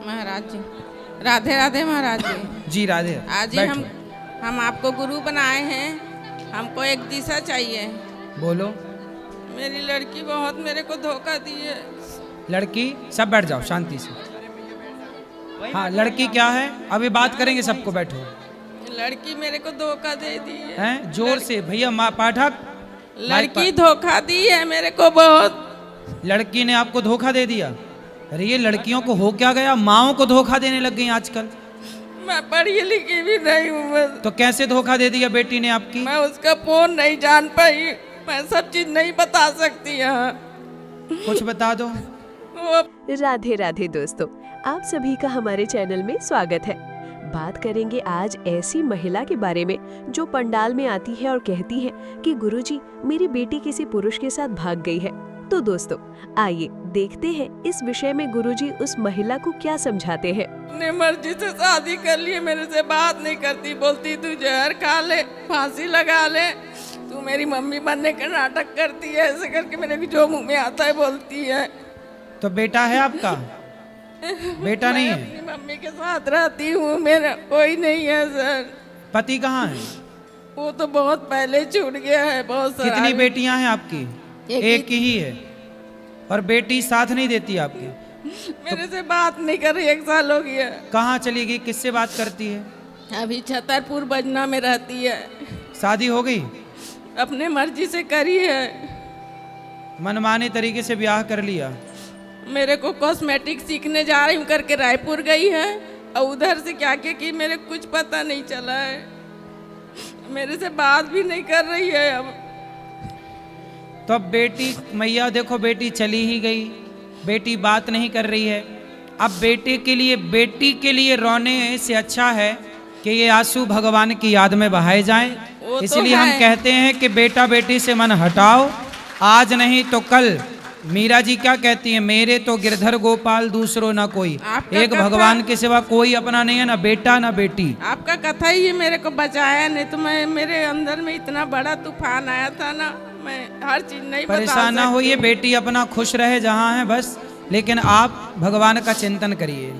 महाराज जी, राधे राधे महाराज जी। जी राधे। आज ही बैठो। हम आपको गुरु बनाए हैं। हमको एक दिशा चाहिए। बोलो। मेरी लड़की बहुत मेरे को धोखा दी है। लड़की, सब बैठ जाओ शांति से। हाँ, लड़की क्या है, अभी बात करेंगे सबको, बैठो। लड़की मेरे को धोखा दे दी है। हैं? जोर से भैया, माँ पाठक। लड़की धोखा दी है मेरे को बहुत। लड़की ने आपको धोखा दे दिया? अरे ये लड़कियों को हो क्या गया, माओं को धोखा देने लग गई आजकल। मैं पढ़ी लिखी भी नहीं हूँ बस। तो कैसे धोखा दे दिया बेटी ने आपकी? मैं उसका फोन नहीं जान पाई। मैं सब चीज नहीं बता सकती यहाँ। कुछ बता दो। राधे राधे दोस्तों, आप सभी का हमारे चैनल में स्वागत है। बात करेंगे आज ऐसी महिला के बारे में जो पंडाल में आती है और कहती है कि गुरुजी, मेरी बेटी किसी पुरुष के साथ भाग गई है। तो दोस्तों आइए देखते हैं इस विषय में गुरुजी उस महिला को क्या समझाते हैं। अपने मर्जी से शादी कर लिए, मेरे से बात नहीं करती, बोलती तू जहर खा ले, फांसी लगा ले, तू मेरी मम्मी बनने का नाटक करती है, ऐसे करके मेरे को जो मुंह में आता है बोलती है। तो बेटा है आपका? बेटा नहीं है? अपनी मम्मी के साथ रहती हूँ, मेरा कोई नहीं है सर। पति कहाँ है? वो तो बहुत पहले छूट गया है। बहुत सारा। कितनी बेटियां हैं आपकी? एक ही है। और बेटी साथ नहीं देती आपकी? मेरे से बात नहीं कर रही, 1 साल हो गया। कहाँ चली गई, किससे बात करती है? अभी छतरपुर बजना में रहती है। शादी हो गई? अपने मर्जी से करी है। मनमाने तरीके से ब्याह कर लिया? मेरे को कॉस्मेटिक सीखने जा रही हूँ करके रायपुर गई है, और उधर से क्या क्या की मेरे कुछ पता नहीं चला है। मेरे से बात भी नहीं कर रही है अब। तो अब बेटी, मैया देखो, बेटी चली ही गई, बेटी बात नहीं कर रही है। अब बेटी के लिए रोने से अच्छा है कि ये आंसू भगवान की याद में बहाए जाएं। इसलिए हम कहते हैं कि बेटा बेटी से मन हटाओ, आज नहीं तो कल। मीरा जी क्या कहती हैं, मेरे तो गिरधर गोपाल दूसरो ना कोई, एक भगवान के सिवा कोई अपना नहीं है, ना बेटा ना बेटी। आपका कथा ही मेरे को बचाया, नहीं तो मैं, मेरे अंदर में इतना बड़ा तूफान आया था ना, मैं हर चीज नहीं बता सकती। परेशान ना होइए, बेटी अपना खुश रहे जहाँ है बस, लेकिन आप भगवान का चिंतन करिए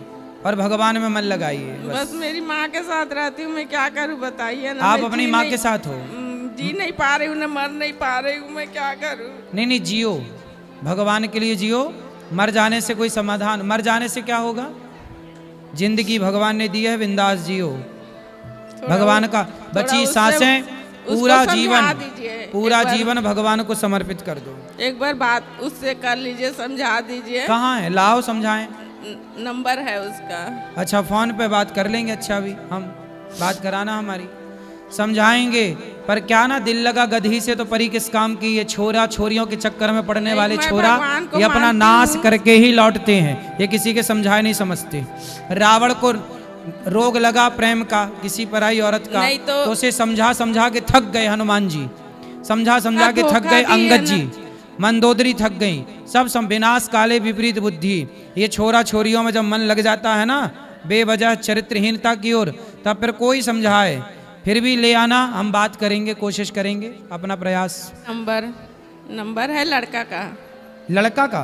और भगवान में मन लगाइए बस। मेरी माँ के साथ रहती हूँ, मैं क्या करूँ बताइए ना। आप अपनी माँ के साथ हो? जी नहीं पा रही हूँ ना, मर नहीं पा रही हूँ, मैं क्या करूँ? नहीं, जियो, भगवान के लिए जियो। मर जाने से कोई समाधान, मर जाने से क्या होगा? जिंदगी भगवान ने दी है, बिंदास जियो। भगवान का बची सांसें, पूरा जीवन भगवान को समर्पित कर दो। एक बार बात उससे कर लीजिए, समझा दीजिए। कहाँ है, लाओ समझाएं। नंबर है उसका। अच्छा, फोन पे बात कर लेंगे। अच्छा, अभी हम बात कराना, हमारी समझाएंगे। पर क्या ना, दिल लगा गधी से तो परी किस काम की। ये छोरा छोरियों के चक्कर में पड़ने वाले छोरा ये अपना नाश करके ही लौटते हैं। ये किसी के समझाए नहीं समझते। रावण को रोग लगा प्रेम का, किसी पराई औरत का, तो उसे समझा के थक गए हनुमान जी, समझा के थक गए अंगद जी, मंदोदरी थक गई। सब विनाश काले विपरीत बुद्धि। ये छोरा छोरियों में जब मन लग जाता है ना बेवजह चरित्रहीनता की ओर, तब फिर कोई समझाए फिर भी ले आना, हम बात करेंगे, कोशिश करेंगे, अपना प्रयास। नंबर है लड़का का। लड़का का?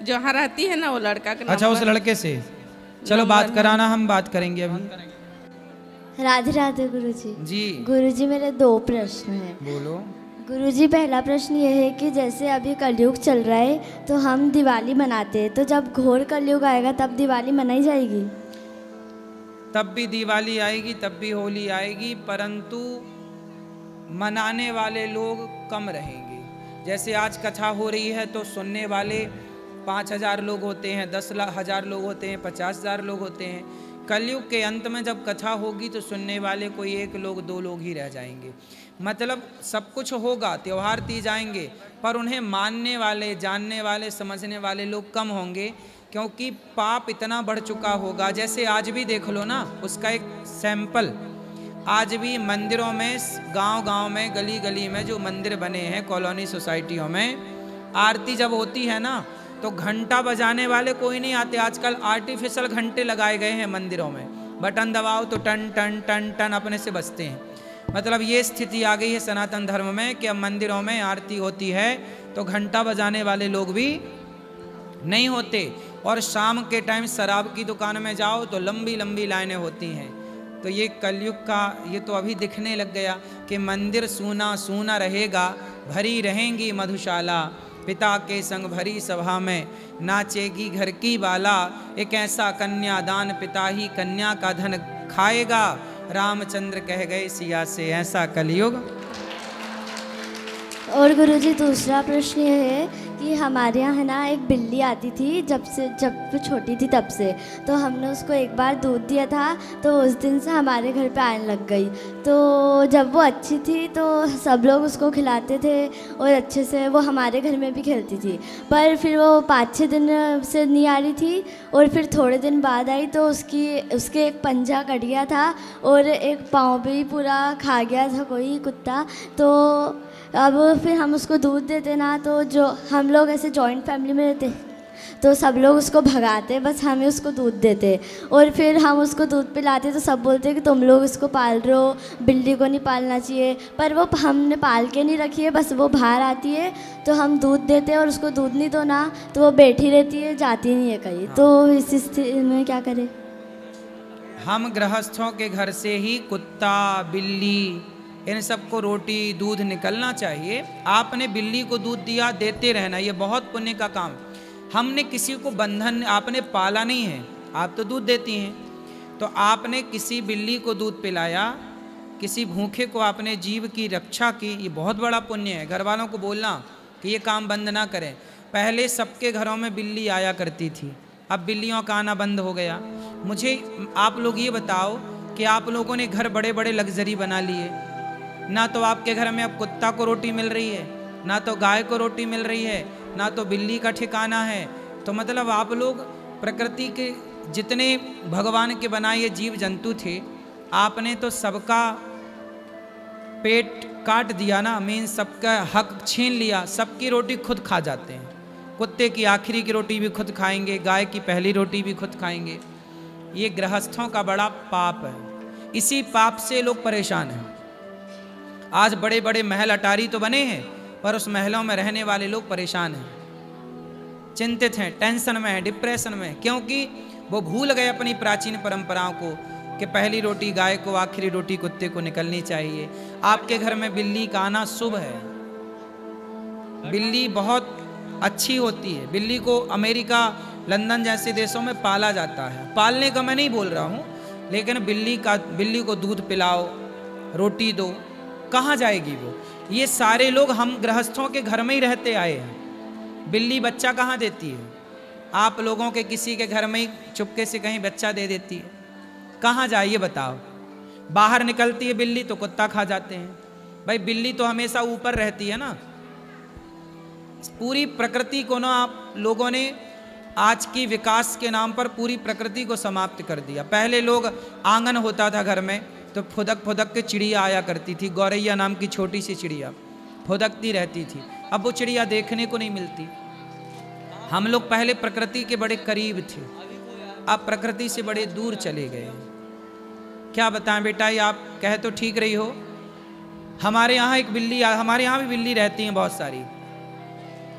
जहाँ रहती है ना वो लड़का का। अच्छा, उस लड़के से चलो बात कराना, हम बात करेंगे अभी। राधे राधे गुरुजी। जी गुरुजी, मेरे 2 प्रश्न हैं। बोलो। गुरुजी, पहला प्रश्न ये है कि जैसे अभी कलयुग चल रहा है तो हम दिवाली मनाते हैं, तो जब घोर कलयुग आएगा तब दिवाली मनाई जाएगी? तब भी दिवाली आएगी, तब भी होली आएगी, परंतु मनाने वाले लोग कम रहेंगे। जैसे आज कथा हो रही है तो सुनने वाले 5,000 लोग होते हैं, 10,000 लोग होते हैं, 50,000 लोग होते हैं। कलयुग के अंत में जब कथा होगी तो सुनने वाले कोई 1 लोग 2 लोग ही रह जाएंगे। मतलब सब कुछ होगा, त्यौहार तीज आएंगे, पर उन्हें मानने वाले, जानने वाले, समझने वाले लोग कम होंगे, क्योंकि पाप इतना बढ़ चुका होगा। जैसे आज भी देख लो ना, उसका एक सैंपल, आज भी मंदिरों में, गांव में, गली गली में जो मंदिर बने हैं कॉलोनी सोसाइटियों में, आरती जब होती है ना तो घंटा बजाने वाले कोई नहीं आते। आजकल आर्टिफिशियल घंटे लगाए गए हैं मंदिरों में, बटन दबाओ तो टन टन टन टन अपने से बजते हैं। मतलब ये स्थिति आ गई है सनातन धर्म में कि अब मंदिरों में आरती होती है तो घंटा बजाने वाले लोग भी नहीं होते। और शाम के टाइम शराब की दुकान में जाओ तो लंबी लंबी लाइनें होती हैं। तो ये कलयुग का ये तो अभी दिखने लग गया कि मंदिर सूना सूना रहेगा, भरी रहेंगी मधुशाला, पिता के संग भरी सभा में नाचेगी घर की बाला, एक ऐसा कन्यादान पिता ही कन्या का धन खाएगा, रामचंद्र कह गए सिया से ऐसा कलयुग। और गुरुजी दूसरा प्रश्न ये है कि हमारे यहाँ है ना एक बिल्ली आती थी जब वो छोटी थी तब से, तो हमने उसको एक बार दूध दिया था तो उस दिन से हमारे घर पे आने लग गई। तो जब वो अच्छी थी तो सब लोग उसको खिलाते थे और अच्छे से वो हमारे घर में भी खेलती थी, पर फिर वो 5-6 दिन से नहीं आ रही थी और फिर थोड़े दिन बाद आई तो उसके एक पंजा कट गया था और एक पाँव भी पूरा खा गया था कोई कुत्ता। तो अब फिर हम उसको दूध देते ना, तो जो हम लोग ऐसे जॉइंट फैमिली में रहते तो सब लोग उसको भगाते, बस हमें उसको दूध देते और फिर हम उसको दूध पिलाते तो सब बोलते कि तुम लोग इसको पाल रहे हो, बिल्ली को नहीं पालना चाहिए। पर वो हमने पाल के नहीं रखी है, बस वो बाहर आती है तो हम दूध देते हैं और उसको दूध नहीं दो ना तो वो बैठी रहती है, जाती नहीं है कहीं। तो इस स्थिति में क्या करें? हम गृहस्थों के घर से ही कुत्ता बिल्ली इन सबको रोटी दूध निकलना चाहिए। आपने बिल्ली को दूध दिया, देते रहना, ये बहुत पुण्य का काम। हमने किसी को बंधन, आपने पाला नहीं है, आप तो दूध देती हैं, तो आपने किसी बिल्ली को दूध पिलाया, किसी भूखे को आपने जीव की रक्षा की, ये बहुत बड़ा पुण्य है। घर वालों को बोलना कि ये काम बंद ना करें। पहले सबके घरों में बिल्ली आया करती थी, अब बिल्लियों का आना बंद हो गया। मुझे आप लोग ये बताओ कि आप लोगों ने घर बड़े बड़े लग्जरी बना लिए, ना तो आपके घर में अब कुत्ता को रोटी मिल रही है, ना तो गाय को रोटी मिल रही है, ना तो बिल्ली का ठिकाना है। तो मतलब आप लोग प्रकृति के जितने भगवान के बनाए ये जीव जंतु थे, आपने तो सबका पेट काट दिया ना, मीन सबका हक छीन लिया, सबकी रोटी खुद खा जाते हैं। कुत्ते की आखिरी की रोटी भी खुद खाएंगे, गाय की पहली रोटी भी खुद खाएंगे। ये गृहस्थों का बड़ा पाप है, इसी पाप से लोग परेशान हैं। आज बड़े बड़े महल अटारी तो बने हैं, पर उस महलों में रहने वाले लोग परेशान हैं, चिंतित हैं, टेंशन में हैं, डिप्रेशन में, क्योंकि वो भूल गए अपनी प्राचीन परंपराओं को कि पहली रोटी गाय को, आखिरी रोटी कुत्ते को निकलनी चाहिए। आपके घर में बिल्ली का आना शुभ है, बिल्ली बहुत अच्छी होती है। बिल्ली को अमेरिका, लंदन जैसे देशों में पाला जाता है। पालने का मैं नहीं बोल रहा हूँ, लेकिन बिल्ली को दूध पिलाओ, रोटी दो, कहाँ जाएगी वो? ये सारे लोग हम गृहस्थों के घर में ही रहते आए हैं। बिल्ली बच्चा कहाँ देती है? आप लोगों के किसी के घर में ही चुपके से कहीं बच्चा दे देती है, कहाँ जाए ये बताओ? बाहर निकलती है बिल्ली तो कुत्ता खा जाते हैं। भाई बिल्ली तो हमेशा ऊपर रहती है ना। पूरी प्रकृति को ना आप लोगों ने आज की विकास के नाम पर पूरी प्रकृति को समाप्त कर दिया। पहले लोग आंगन होता था घर में तो फुदक फुदक के चिड़िया आया करती थी, गौरैया नाम की छोटी सी चिड़िया फुदकती रहती थी। अब वो चिड़िया देखने को नहीं मिलती। हम लोग पहले प्रकृति के बड़े करीब थे, अब प्रकृति से बड़े दूर चले गए। क्या बताएं बेटा, ये आप कह तो ठीक रही हो। हमारे यहाँ एक बिल्ली, हमारे यहाँ भी बिल्ली रहती हैं बहुत सारी,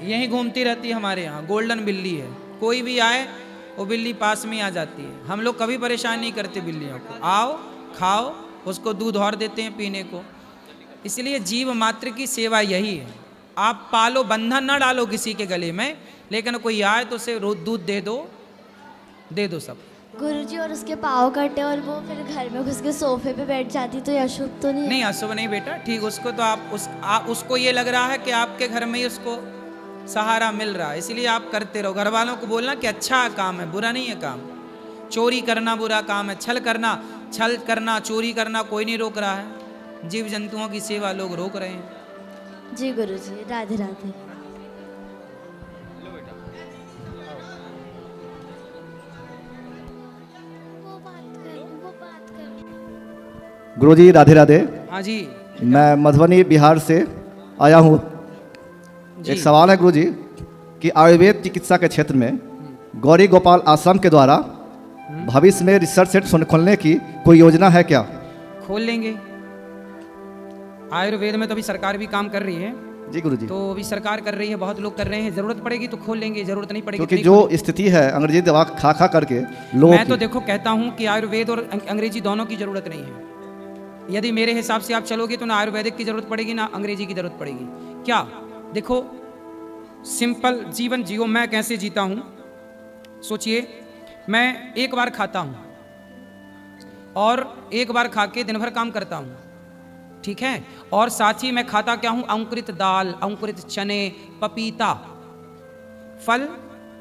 यहीं घूमती रहती है हमारे यहाँ। गोल्डन बिल्ली है, कोई भी आए वो बिल्ली पास में आ जाती है। हम लोग कभी परेशान नहीं करते बिल्लियों को, आओ खाओ, उसको दूध और देते हैं पीने को। इसलिए जीव मात्र की सेवा यही है। आप पालो, बंधन ना डालो किसी के गले में, लेकिन कोई आए तो उसे दूध दे दो सब। गुरुजी और उसके पाँव कटे और वो फिर घर में घुस के सोफे पे बैठ जाती तो ये अशुभ तो नहीं? नहीं अशुभ नहीं बेटा, ठीक। उसको तो आप उसको ये लग रहा है कि आपके घर में ही उसको सहारा मिल रहा है, इसलिए आप करते रहो। घर वालों को बोलना कि अच्छा काम है, बुरा नहीं है काम। चोरी करना बुरा काम है, छल करना चोरी करना कोई नहीं रोक रहा है। जीव जंतुओं की सेवा लोग रोक रहे हैं। जी गुरुजी, राधे राधे। गुरुजी राधे राधे। हाँ जी, मैं मधुबनी बिहार से आया हूँ। एक सवाल है गुरुजी कि आयुर्वेद चिकित्सा के क्षेत्र में गौरी गोपाल आश्रम के द्वारा भविष्य में रिसर्च सेंटर खोलने की कोई योजना है क्या? खोल लेंगे। आयुर्वेद में तो अभी सरकार भी काम कर रही है, जी गुरुजी। तो अभी सरकार कर रही है, बहुत लोग कर रहे हैं, जरूरत पड़ेगी तो खोल लेंगे, जरूरत नहीं पड़ेगी क्योंकि तो नहीं जो स्थिति है अंग्रेजी दवा खा खा करके लोगों मैं तो की, देखो कहता हूं कि आयुर्वेद और अंग्रेजी दोनों की जरूरत नहीं है। यदि मेरे हिसाब से आप चलोगे तो ना आयुर्वेदिक की जरूरत पड़ेगी ना अंग्रेजी की जरूरत पड़ेगी। क्या देखो, सिंपल जीवन जियो। मैं कैसे जीता हूं, सोचिए। मैं एक बार खाता हूं और एक बार खा के दिन भर काम करता हूं, ठीक है। और साथ ही मैं खाता क्या हूं, अंकुरित दाल, अंकुरित चने, पपीता, फल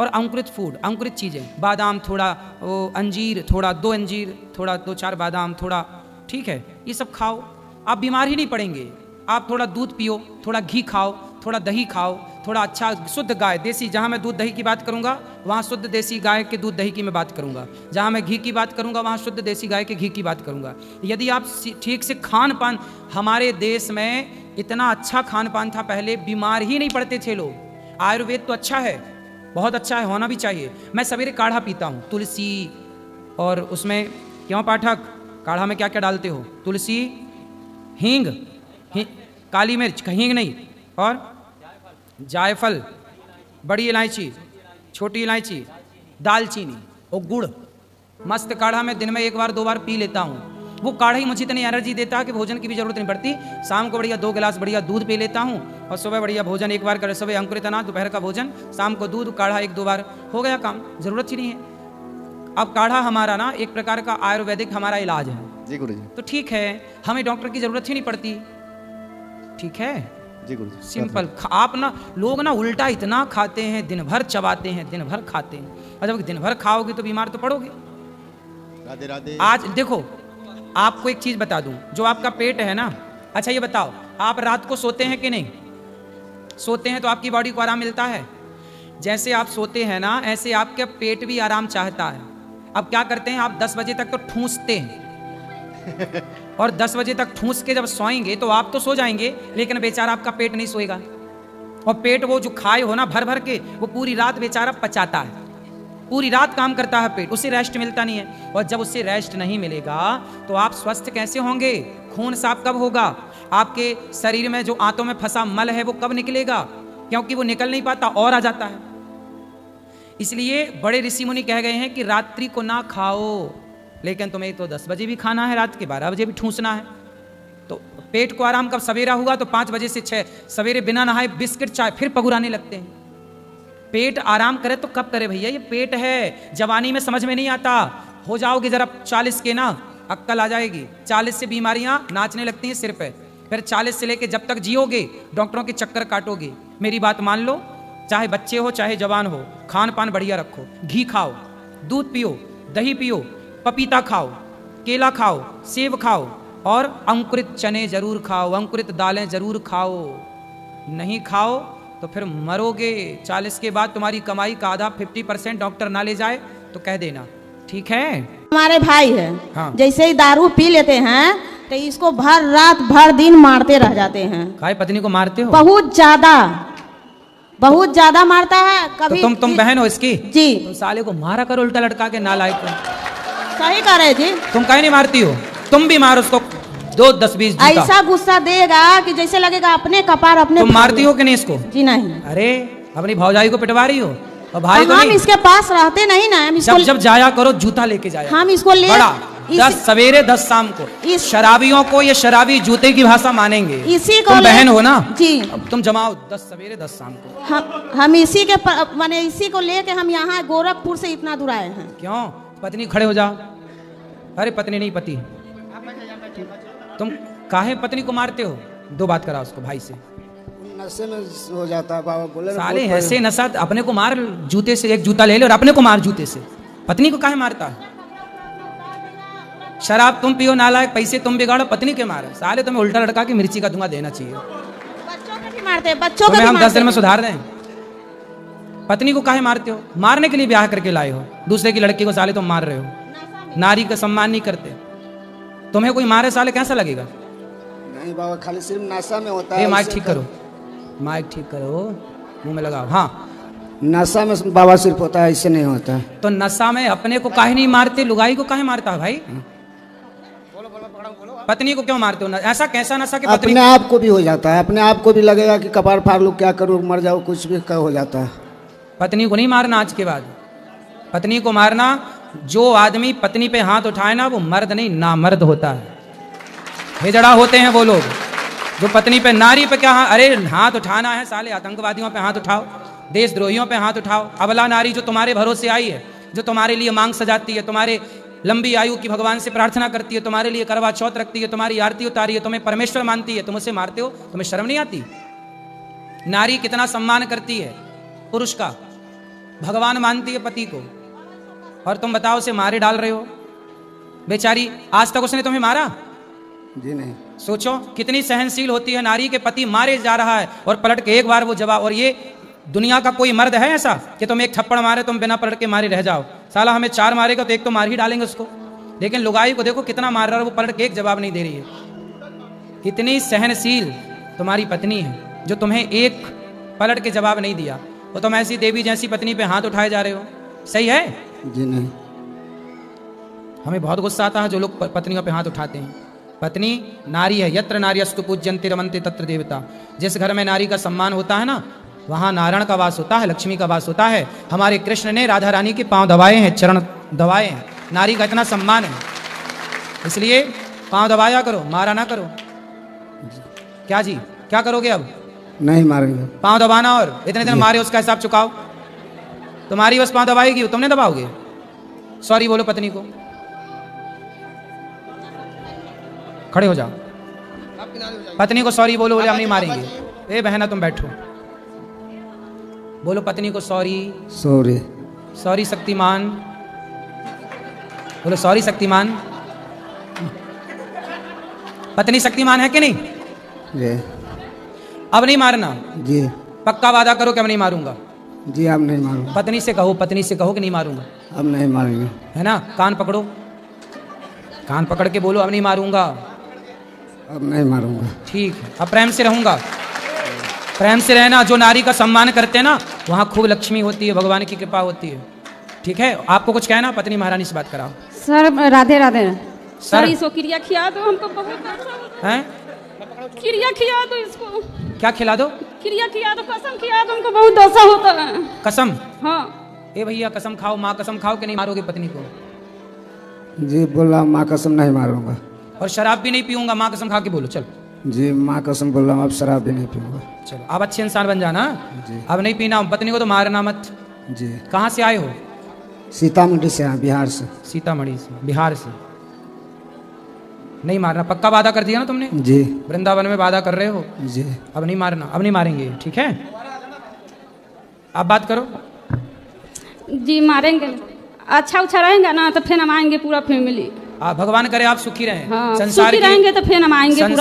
और अंकुरित फूड, अंकुरित चीजें, बादाम थोड़ा, वो अंजीर थोड़ा, 2 अंजीर थोड़ा, 2-4 बादाम थोड़ा, ठीक है। ये सब खाओ, आप बीमार ही नहीं पड़ेंगे। आप थोड़ा दूध पियो, थोड़ा घी खाओ, थोड़ा दही खाओ, थोड़ा अच्छा शुद्ध गाय देसी, जहाँ मैं दूध दही की बात करूँगा वहाँ शुद्ध देसी गाय के दूध दही की मैं बात करूँगा, जहाँ मैं घी की बात करूँगा वहाँ शुद्ध देसी गाय के घी की बात करूँगा। यदि आप ठीक से खान पान, हमारे देश में इतना अच्छा खान पान था पहले, बीमार ही नहीं पड़ते थे लोग। आयुर्वेद तो अच्छा है, बहुत अच्छा है, होना भी चाहिए। मैं सवेरे काढ़ा पीता हूँ, तुलसी, और उसमें क्यों पाठक, काढ़ा में क्या क्या डालते हो, तुलसी, हींग, काली मिर्च, हींग नहीं, और जायफल, बड़ी इलायची, छोटी इलायची, दालचीनी और गुड़। मस्त काढ़ा मैं दिन में 1 बार 2 बार पी लेता हूँ। वो काढ़ा ही मुझे इतनी एनर्जी देता है कि भोजन की भी जरूरत नहीं पड़ती। शाम को बढ़िया 2 गिलास बढ़िया दूध पी लेता हूँ और सुबह बढ़िया भोजन 1 बार कर, सुबह अंकुरित अनाज, दोपहर का भोजन, शाम को दूध, काढ़ा 1-2 बार, हो गया काम, जरूरत ही नहीं है। अब काढ़ा हमारा ना एक प्रकार का आयुर्वेदिक हमारा इलाज है। जी गुरुजी। तो ठीक है, हमें डॉक्टर की जरूरत ही नहीं पड़ती, ठीक है। जी गुरुजी। सिंपल। आप ना, लोग ना उल्टा इतना खाते हैं, दिन भर चबाते हैं, दिन भर खाते हैं, और जब दिन भर खाओगे तो बीमार तो पड़ोगे। राधे राधे। आज देखो, आपको एक चीज बता दूं, जो आपका पेट है ना, अच्छा ये बताओ, आप रात को सोते हैं कि नहीं? सोते हैं तो आपकी बॉडी को आराम मिलता है। जैसे आप सोते हैं ना, ऐसे आपका पेट भी आराम चाहता है। अब क्या करते हैं आप, 10 बजे तक तो ठूंसते हैं और 10 बजे तक ठूंस के जब सोएंगे तो आप तो सो जाएंगे, लेकिन बेचारा आपका पेट नहीं सोएगा। और पेट वो जो खाए हो ना भर भर के, वो पूरी रात बेचारा पचाता है, पूरी रात काम करता है पेट, उससे रेस्ट मिलता नहीं है। और जब उससे रेस्ट नहीं मिलेगा तो आप स्वस्थ कैसे होंगे? खून साफ कब होगा? आपके शरीर में जो आंतों में फंसा मल है वो कब निकलेगा? क्योंकि वो निकल नहीं पाता और आ जाता है। इसलिए बड़े ऋषि मुनि कह गए हैं कि रात्रि को ना खाओ, लेकिन तुम्हें तो 10 बजे भी खाना है, रात के 12 बजे भी ठूंसना है। तो पेट को आराम कब? सवेरा हुआ तो 5 बजे से 6, सवेरे बिना नहाए बिस्किट चाय फिर पगुराने लगते हैं। पेट आराम करे तो कब करे भैया? ये पेट है, जवानी में समझ में नहीं आता, हो जाओगे जरा 40 के ना, अक्ल आ जाएगी। 40 से बीमारियां नाचने लगती हैं सिर पे, फिर 40 से लेके जब तक जियोगे डॉक्टरों के चक्कर काटोगे। मेरी बात मान लो, चाहे बच्चे हो चाहे जवान हो, खान पान बढ़िया रखो, घी खाओ, दूध पियो, दही पियो, पपीता खाओ, केला खाओ, सेब खाओ, और अंकुरित चने जरूर खाओ, अंकुरित दालें जरूर खाओ। नहीं खाओ तो फिर मरोगे। 40 के बाद तुम्हारी कमाई का आधा 50% डॉक्टर ना ले जाए तो कह देना, ठीक है? हमारे भाई है, हाँ। जैसे ही दारू पी लेते हैं तो इसको भर रात भर दिन मारते रह जाते हैं। काय पत्नी को मारते हो? बहुत ज्यादा मारता है। कभी तो तुम बहन हो इसकी? जी। तुम साले को मारा करो उल्टा लटका के, नालायक को। सही कह रहे जी। तुम काहे नहीं मारती हो? तुम भी मारो उसको 2, 10, 20 जूता। ऐसा गुस्सा देगा कि जैसे लगेगा अपने कपार अपने। तुम मारती हो कि नहीं इसको? जी नहीं। अरे अपनी भौजाई को पिटवा रही हो और भाई को हम नहीं? इसके पास रहते नहीं ना, हम इसको जब जाया करो जूता लेके जाया। हम इसको ले बड़ा 10 सवेरे 10 शाम को। शराबियों को ये शराबी जूते की भाषा मानेंगे। इसी को तुम बहन हो ना जी। अब तुम जमाओ 10 सवेरे 10 शाम को। हम इसी के माने इसी को लेके हम यहाँ गोरखपुर से इतना दूर आए हैं। क्यों? पत्नी खड़े हो जाओ। अरे पत्नी नहीं, पति। तुम काहे पत्नी को मारते हो? 2 बात करा उसको भाई से। नशे में हो जाता है बाबा, बोले ना साले ऐसे नशा, अपने को मार जूते से, एक जूता ले ले और अपने को मार जूते से। पत्नी को काहे मारता है? शराब तुम पियो नालायक, पैसे तुम बिगाड़ो, पत्नी के मारे। साले तुम्हें उल्टा लटका के मिर्ची का धुआं देना चाहिए। बच्चों को भी मारते हैं, बच्चों को भी हम 10 दिन में मारते सुधार दें। पत्नी को काहे मारते हो? मारने के लिए ब्याह करके लाए हो, दूसरे की लड़की को साले तुम मार रहे हो। नारी का सम्मान नहीं करते। तुम्हें कोई मारे साले कैसा लगेगा? नहीं बाबा, खाली सिर्फ नशा में होता है। माइक ठीक करो, माइक ठीक करो, मुंह में लगाओ। हाँ, नशा में बाबा सिर्फ होता है, इससे नहीं होता है। तो नशा में अपने को काहे नहीं मारते? लुगाई को काहे मारता है भाई? पत्नी को क्यों मारते हो? ऐसा कैसा नशा कि पत्नी अपने आप को भी हो जाता है, अपने आप को भी लगेगा कि कपार फाड़ लूँ, क्या करूँ, मर जाऊँ, कुछ भी हो जाता है। पत्नी को नहीं मारना आज के बाद। पत्नी को मारना, जो आदमी पत्नी पे हाथ उठाए ना वो मर्द नहीं नामर्द होता है। हिजड़ा होते हैं वो लोग जो पत्नी पे, नारी पे क्या अरे हाथ उठाना है साले, आतंकवादियों पे हाथ उठाओ, देशद्रोहियों पे हाथ उठाओ। अबला नारी जो तुम्हारे भरोसे आई है, जो तुम्हारे लिए मांग सजाती है, तुम्हारे लंबी आयु की भगवान से प्रार्थना करती है, तुम्हारे लिए करवा चौथ रखती है, तुम्हारी आरती उतारी है, तुम्हें परमेश्वर मानती है, तुम उसे मारते हो, तुम्हें शर्म नहीं आती? नारी कितना सम्मान करती है पुरुष का, भगवान मानती है पति को, और तुम बताओ उसे मारे डाल रहे हो। बेचारी आज तक उसने तुम्हें मारा? जी नहीं। सोचो कितनी सहनशील होती है नारी के पति मारे जा रहा है और पलट के एक बार वो जवाब। और ये दुनिया का कोई मर्द है ऐसा कि तुम एक थप्पड़ मारे तुम बिना पलट के मारे रह जाओ? साला हमें 4 मारेगा तो एक तो मार ही डालेंगे उसको। लेकिन लुगाई को देखो कितना मार रहा है, वो पलट के एक जवाब नहीं दे रही है। कितनी सहनशील तुम्हारी पत्नी है जो तुम्हें एक पलट के जवाब नहीं दिया, वो तुम ऐसी देवी जैसी पत्नी पे हाथ उठाए जा रहे हो। सही है? जी नहीं। हमें बहुत गुस्सा आता है जो लोग पत्नियों पे हाथ उठाते हैं। पत्नी नारी है, यत्र नार्यस्तु पूज्यन्ते रमन्ते तत्र देवता। जिस घर में नारी का सम्मान होता है ना, वहाँ नारायण का वास होता है, लक्ष्मी का वास होता है। हमारे कृष्ण ने राधा रानी के पांव दबाए हैं, चरण दबाए हैं। नारी का इतना सम्मान है, इसलिए पांव दबाया करो, मारा ना करो। क्या जी, क्या करोगे अब? नहीं मारेंगे। पांव दबाना और इतने दिन मारे उसका हिसाब चुकाओ। तुम्हारी बस पांव दबाएगी, तुमने दबाओगे? सॉरी बोलो पत्नी को, खड़े हो जाओ। पत्नी को सॉरी बोलो, बोले हम नहीं मारेंगे। ए बहना तुम बैठो, बोलो पत्नी को सॉरी। सॉरी। सॉरी शक्तिमान, बोलो सॉरी शक्तिमान। पत्नी शक्तिमान है कि नहीं? जी। अब नहीं मारना? जी। पक्का वादा करो कि अब नहीं मारूंगा। जी अब नहीं मारूंगा। पत्नी से कहो, पत्नी से कहो कि नहीं मारूंगा। अब नहीं मारेंगे। है ना? कान पकड़ो, कान पकड़ के बोलो अब नहीं मारूंगा। अब नहीं मारूंगा। ठीक है, अब प्रेम से रहूंगा। प्रेम से रहना। जो नारी का सम्मान करते हैं ना, वहाँ खूब लक्ष्मी होती है, भगवान की कृपा होती है। ठीक है? आपको कुछ कहना? पत्नी महारानी से बात कराओ। सर राधे राधे। सर इसको क्रिया खिला दो, हमको बहुत अच्छा हैं? क्रिया खिला दो इसको। क्या खिला दो? क्रिया खिला दो, कसम खिला दो, हमको बहुत डोसा होता है। कसम? हाँ। ए भैया कसम खाओ, माँ कसम खाओ कि नहीं मारोगे पत्नी को? जी बोला माँ कसम नहीं मारूंगा। और शराब भी नहीं पीऊंगा, माँ कसम खा के बोलो। चलो जी माँ कसम बोल रहा हूँ, अब शराब भी नहीं पीऊंगा। चलो अब अच्छे इंसान बन जाना। जी। अब नहीं पीना। पत्नी को तो मारना मत। जी। कहाँ से आए हो? सीतामढ़ी से हैं, बिहार से। सीतामढ़ी से, बिहार से। नहीं मारना, पक्का वादा कर दिया ना तुमने? जी। वृंदावन में वादा कर रहे हो। जी। अब नहीं मारना, अब नहीं मारेंगे। ठीक है? आप बात करो। जी मारेंगे, अच्छा उच्छा रहेंगे ना तो फिर हम आएंगे पूरा फैमिली। भगवान करे आप सुखी रहें। हाँ, संसार सुखी की रहेंगे तो फिर हम आएंगे पूरा